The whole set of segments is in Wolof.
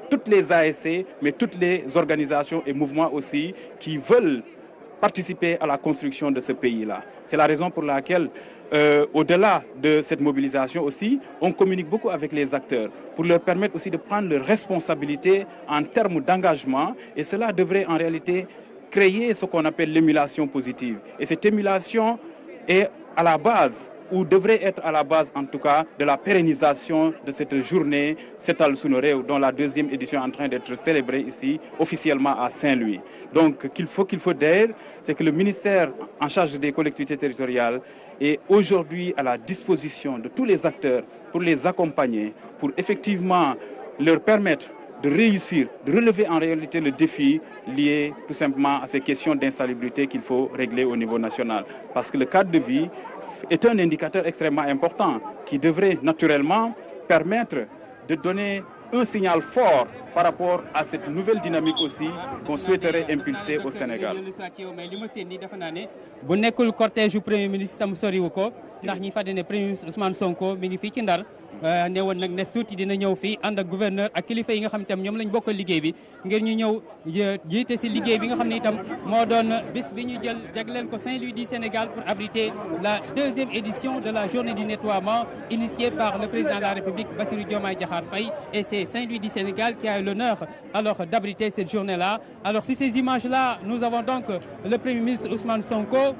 toutes les ASC, mais toutes les organisations et mouvements aussi qui veulent participer à la construction de ce pays-là. C'est la raison pour laquelle, au-delà de cette mobilisation aussi, on communique beaucoup avec les acteurs pour leur permettre aussi de prendre leurs responsabilités en termes d'engagement. Et cela devrait en réalité créer ce qu'on appelle l'émulation positive. Et cette émulation est à la base, ou devrait être à la base en tout cas, de la pérennisation de cette journée Setal Sunu Réew, dont la deuxième édition est en train d'être célébrée ici officiellement à Saint-Louis. Donc qu'il faut dire, c'est que le ministère en charge des collectivités territoriales est aujourd'hui à la disposition de tous les acteurs pour les accompagner, pour effectivement leur permettre de réussir, de relever en réalité le défi lié tout simplement à ces questions d'insalubrité qu'il faut régler au niveau national. Parce que le cadre de vie est un indicateur extrêmement important qui devrait naturellement permettre de donner un signal fort par rapport à cette nouvelle dynamique aussi qu'on souhaiterait impulser au Sénégal. bu nekkul cortège du premier ministre tam soriwu ko ndax ñi fàtte ne premier ministre Ousmane Sonko mi ngi fii ci Ndar ne woon nag ne suuti dina ñëw fii ànd ak gouverneur ak kilifa yi nga xam itam ñoom lañ bokkal liggéey bi ngir ñu ñëw jiite si liggéey bi nga xam ne itam moo doon bis bi ñu jël jagleel ko Saint-Louis du Sénégal pour abriter la deuxième édition de la journée du nettoiement initiée par le président de la République Bassirou Diomaye Diakhar Faye, et c'est Saint-Louis du Sénégal qui a eu l'honneur alors d'abriter cette journée-là. Alors sur ces images-là, nous avons donc le premier ministre Ousmane Sonko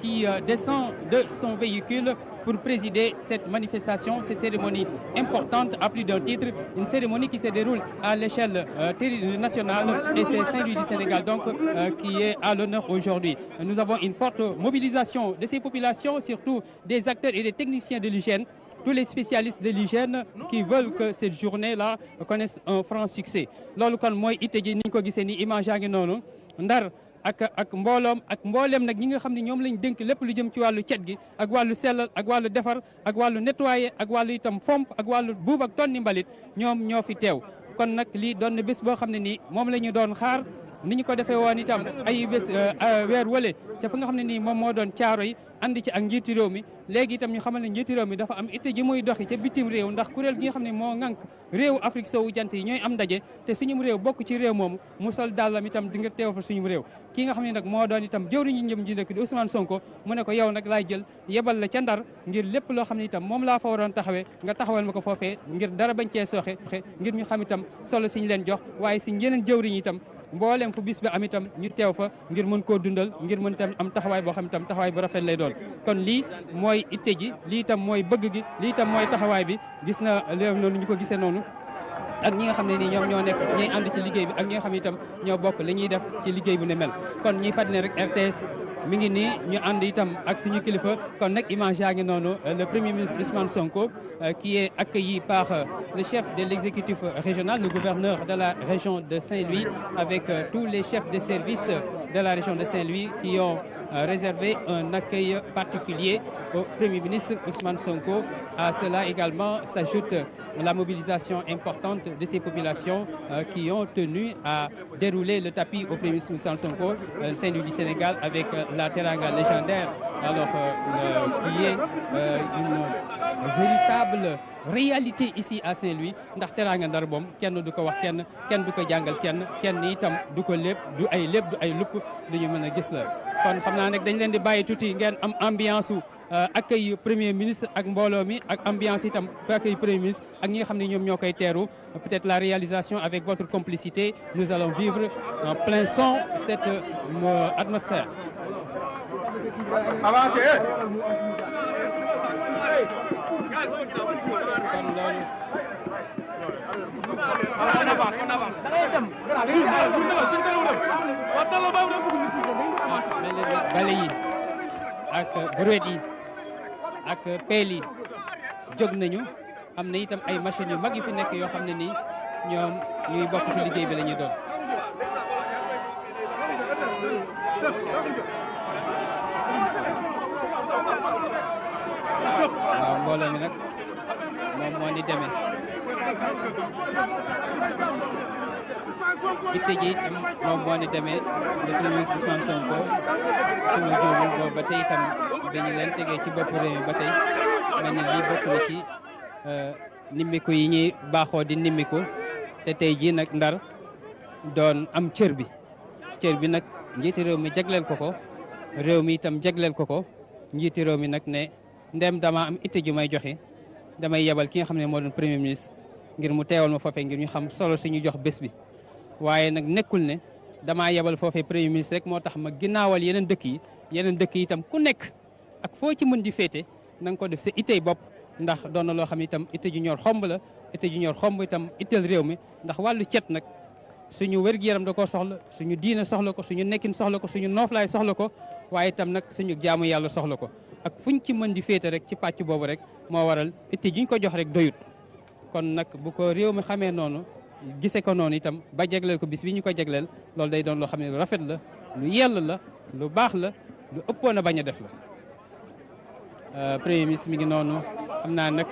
qui descend de son véhicule pour présider cette manifestation, cette cérémonie importante à plus d'un titre, une cérémonie qui se déroule à l'échelle nationale, et c'est Saint-Louis du Sénégal donc qui est à l'honneur aujourd'hui. Nous avons une forte mobilisation de ces populations, surtout des acteurs et des techniciens de l'hygiène, tous les spécialistes de l'hygiène qui veulent que cette journée-là connaisse un franc succès. Loolu kon mooy itte ji ni ñu ko gisee ni image yaa ngi noonu Ndar ak mboolem nag ñi nga xam ne ñoom lañ dénk lépp lu jëm ci wàllu cet gi ak wàllu sellal ak wàllu defar ak wàllu nettoyer ak wàllu itam fomp ak wàllu buub ak tonni mbalit ñoom ñoo fi teew. kon nag lii doon na bés boo xam ne nii moom la ñu doon xaar ni ñu ko defee woon itam ay bés weer wële ca fa nga xam ne nii moom moo doon caaro yi andi ci ak njiitu réew mi léegi itam ñu xamal ne njiitu réew mi dafa am itte ji muy doxi ca bitim réew ndax kuréel gi nga xam ne moo ŋànk réew Afrique sowu jant yi ñooy am ndaje te suñum réew bokk ci réew moomu mu sol dàllam itam di nga teew fa suñum réew ki nga xam ne nag moo doon itam jëwriñu njëm ji dëkk di Ousmane Sonko mu ne ko yow nag laay jël yebal la ca Ndar ngir lépp loo xam ne itam moom laa fa waroon taxawee nga taxawal ma ko foofee ngir dara bañ cee sooxe ngir ñu xam itam solo siñ leen jox waaye siñ yeneen jëwriñ itam mboolem fu bis bi am itam ñu teew fa ngir mën koo dundal ngir mën itam am taxawaay boo xam itam taxawaay bu rafet lay doon. kon lii mooy itte ji lii itam mooy bëgg gi lii itam mooy taxawaay bi gis na léegi noonu ñu ko gisee noonu ak ñi nga xam ne nii ñoom ñoo nekk ñooy ànd ci liggéey bi ak ñi nga xam ne itam ñoo bokk li ñuy def ci liggéey bu ne mel. kon ñuy fàttali ne rek RTS mi ngi nii ñu ànd itam ak suñu kilifa kon nag image yaa ngi noonu le premier ministre Ousmane Sonko qui est accueilli par le chef de l'exécutif régional, le gouverneur de la région de Saint-Louis, avec tous les chefs de service de la région de Saint-Louis qui ont réservé un accueil particulier au Premier ministre Ousmane Sonko. À cela également s'ajoute la mobilisation importante de ces populations qui ont tenu à dérouler le tapis au Premier ministre Ousmane Sonko, Saint-Louis du Sénégal, avec la Teranga légendaire, alors qui est une véritable réalité ici à Saint-Louis ndax Teranga Ndar moom kenn du ko wax kenn du ko jàngal kenn itam du ko lépp du ay lépp du ay lupp lu ñu mën a gis la. kon xam naa nag dañ leen di bàyyi tuuti ngeen am ambiance su accueil premier ministre ak mbooloo mi ak ambiance itam accueil premier ministre ak ñi nga xam ne ñoom ñoo koy teeru. Peut-être la réalisation avec votre complicité, nous allons vivre en plein son cette atmosphère. Bale yi ak brouette yi ak pelle yi jóg nañu am na itam ay machines yu mag yi fi nekk yoo xam ne nii ñoom ñuy bokk ci liggéey bi la ñuy doon. waaw mbooloo mi nag moom moo ni demee. itte ji itam moom moo ni demee le premier ministre Ousmane Sonko suñu jóomul boobu ba tey itam dañu leen tegee ci bopp réew mi ba tey mel ni lii bokk na ci nimmiku yi ñuy baaxoo di nimmiku te tey jii nag Ndar doon am cër bi nag njiiti réew mi jagleel ko réew mi itam jagleel ko njiiti réew mi nag ne ndem dama am itte ju may joxe damay yebal ki nga xam ne moo doon premier ministre ngir mu teewal ma foofee ngir ñu xam solo si ñu jox bés bi. waaye nag nekkul ne damaa yebal foofee premier ministre rek moo tax ma ginnaawal yeneen dëkk yi itam ku nekk ak foo ci mën di féete na nga ko def sa ittey bopp ndax doon na loo xam ne itam itte ju ñor xomb la itte ju ñor xomb itam itteel réew mi ndax wàllu cet nag suñu wér-gu-yaram da koo soxla suñu diine soxla ko suñu nekkin soxla ko suñu nooflaay soxla ko waaye itam nag suñu jaamu yàlla soxla ko ak fuñ ci mën di féete rek ci pàcc boobu rek moo waral itte juñ ko jox rek doyut kon nag bu ko réew mi xamee noonu gisee ko noonu itam ba jagleel ko bis bi ñu ko jagleel loolu day doon loo xam ne lu rafet la lu yell la lu baax la lu ëppoon a bañ a def la. premier ministre mi ngi noonu xam naa nag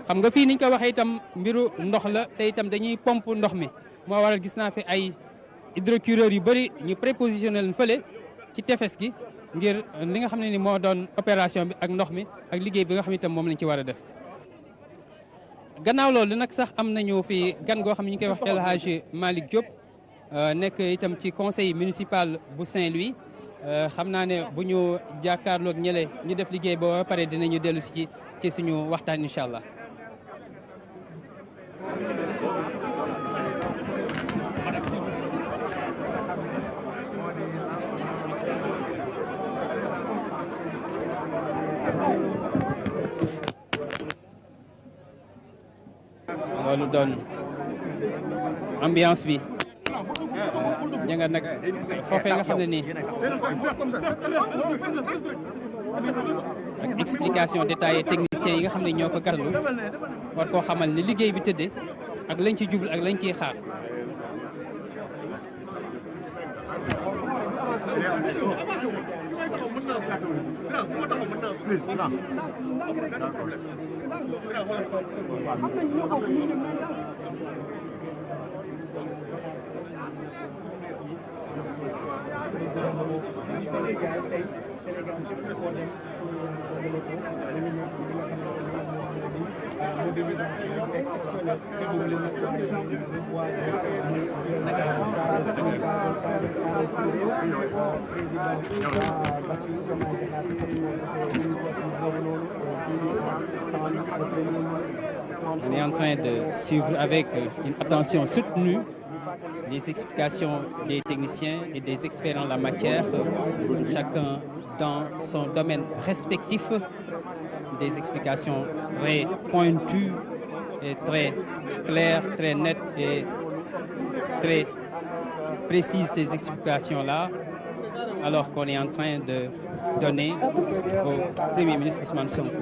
xam nga fii niñ ko waxee itam mbiru ndox la te itam dañuy pompe ndox mi moo waral gis naa fi ay hydrocureurs yu bëri ñu prépositionné leen fële ci tefes gi ngir li nga xam ne ni moo doon opération bi ak ndox mi ak liggéey bi nga xam ne itam moom lañ ci war a def. gannaaw loolu nag sax am nañu fi gan goo xam ne ñu koy wax El Hadj Malick Diop nekk itam ci conseil municipal bu Saint-Louis xam naa ne bu ñu jàkkaarloog ñële ñu def liggéey ba pare dinañu dellu si ci suñu waxtaan incha allah. loolu doon ambiance bi ña nga nag foofee nga xam ne nii ak explication détaillée techniciens yi nga xam ne ñoo ko garalu war koo xamal ni liggéey bi tëddee ak lañ ci jublu ak lañ ciy xaar. On est en train de suivre avec une attention soutenue les explications des techniciens et des experts en la matière, chacun dans son domaine respectif, des explications très pointues et très claires, très nettes et très précises, ces explications-là, alors qu'on est en train de donner au Premier ministre Ousmane Sonko.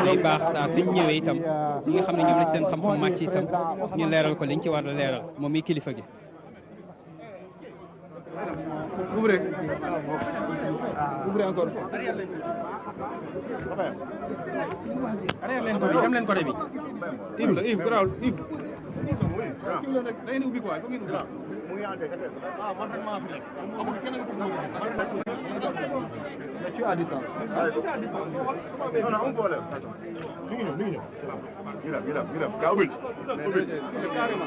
lay baax saa suñ ñëwee itam ñi nga xam ne ñoom la ci seen xam-xam màcc itam ñu leeral ko liñ ci war a leeral moom mi kilifa gi. Ouvrez encore. Arrière leen côté bi, dem leen côté bi. Yves la, Yves, garaawul, Yves. Da ngeen ubbi quoi, da ngeen ubbi. Ah, man rek maa fi nekk. Amul keneen ku mu mais tu es à distance. Non, non, amul problème. Mi ngi ñëw. Ñu dem. Gaa ubbil. Carrément.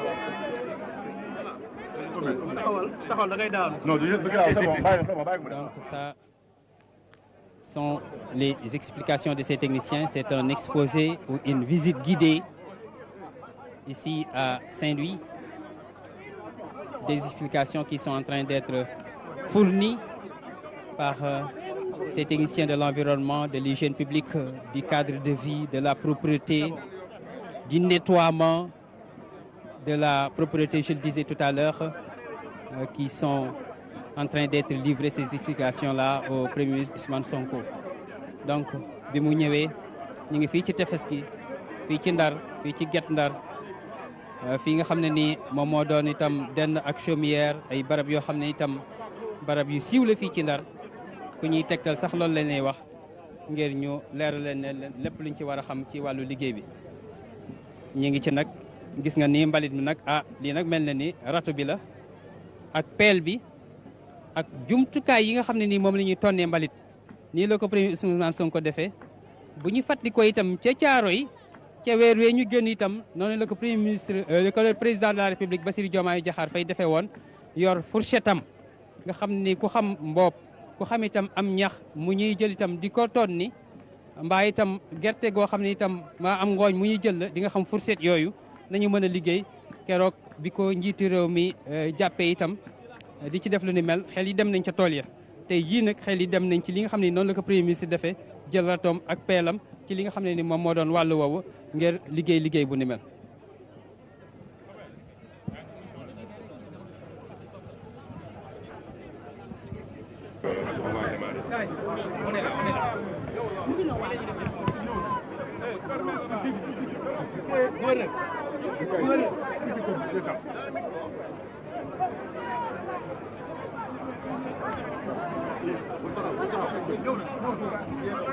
Donc ça sont les explications de ces techniciens. C'est un exposé ou une visite guidée ici à Saint-Louis. Des explications qui sont en train d'être fournies par ces techniciens de l'environnement, de l'hygiène publique, du cadre de vie, de la propreté, du nettoiement, de la propreté, je le disais tout à l'heure, qui sont en train d'être livrées ces explications-là au Premier ministre Ousmane Sonko. Donc, bi mu ñëwee ñu ngi fii ci tefes gi fii ci Ndar fii ci Guet Ndar fii nga xam ne nii moom moo doon itam denn ak chaumière ay barab yoo xam ne itam barab yu siiw la fii ci Ndar ku ñuy tegtal sax loolu la ñuy wax ngir ñu leeral leen ne lépp luñ ci war a xam ci wàllu liggéey bi. ñu ngi ci nag gis nga ni mbalit mi nag lii nag mel na ni râteau bi la ak pelle bi ak jumtukaay yi nga xam ne nii moom la ñuy tonnee mbalit nii la ko premier Ousmane Sonko defee bu ñu fàttali ko itam ca Caaroy ca weer wee ñu gën itam noonu la ko premier ministre le président de la république Bassirou Diomaye Diakhar Faye defee woon yor fourchette am nga xam ni ku xam mboob ku xam itam am ñax mu ñuy jël itam di ko toon ni mbaa itam gerte goo xam ne itam maa am ngooñ mu ñuy jël la di nga xam fourchette yooyu nañu mën a liggéey keroog bi ko njiitu réew mi jàppee itam di ci def lu ni mel xel yi dem nañ ca tool ya tey jii nag xel yi dem nañ ci li nga xam ne noonu la ko premier ministre defee jël ratoom ak peelam ci li nga xam ne ni moom moo doon wàllu woowu ngir liggéey bu ni mel.